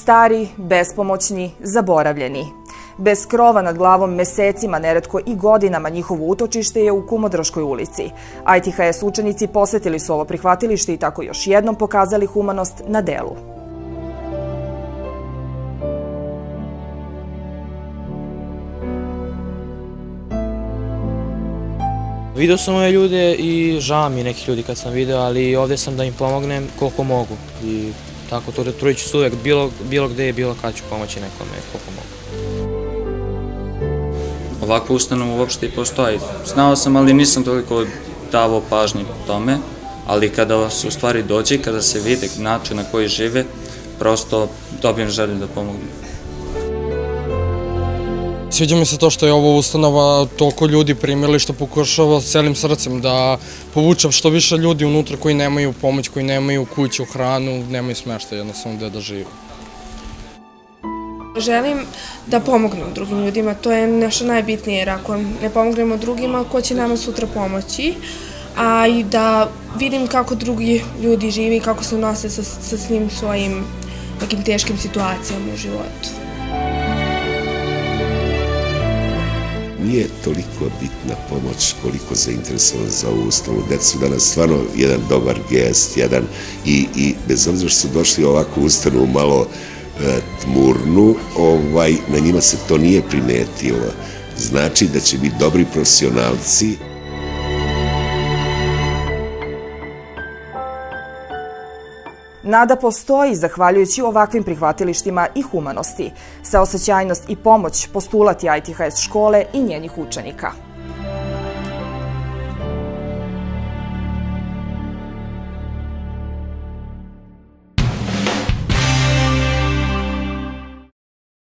Stari, bespomoćni, zaboravljeni. Bez krova nad glavom mesecima, neretko i godinama, njihovo utočište je u Kumodraškoj ulici. ITHS učenici posetili su ovo prihvatilište i tako još jednom pokazali humanost na delu. Video sam ove ljude i žao mi je nekih ljudi kad sam video, ali ovdje sam da im pomognem koliko mogu. I tako trudit ću se uvek, bilo gde i bilo kad ću pomoći nekome koliko mogu. Ovakva ustanova uopšte i postoji. Znao sam, ali nisam toliko davao pažnje tome, ali kada se u stvari dođe, kada se vide način na koji žive, prosto dobijem želju da pomognem. Sviđa mi se to što je ovo ustanova toliko ljudi primili, što pokušava celim srcem da povučem što više ljudi unutra koji nemaju pomoć, koji nemaju kuću, hranu, nemaju smeštaj, jednostavno gde da žive. Želim da pomognem drugim ljudima, to je nešto najbitnije, jer ako ne pomognemo drugima, ko će nama sutra pomoći, a i da vidim kako drugi ljudi živi i kako se nose sa svim svojim nekim teškim situacijama u životu. Nije toliko bitna pomoć koliko zainteresovan za ovu ustanovu. Deca su danas stvarno jedan dobar gest, i bez obzira što su došli ovako u ustanovu malo tmurnu, na njima se to nije primetilo. Znači da će biti dobri profesionalci. Nada postoji zahvaljujući ovakvim prihvatilištima i humanosti. Saosećajnost i pomoć postulati ITHS škole i njenih učenika.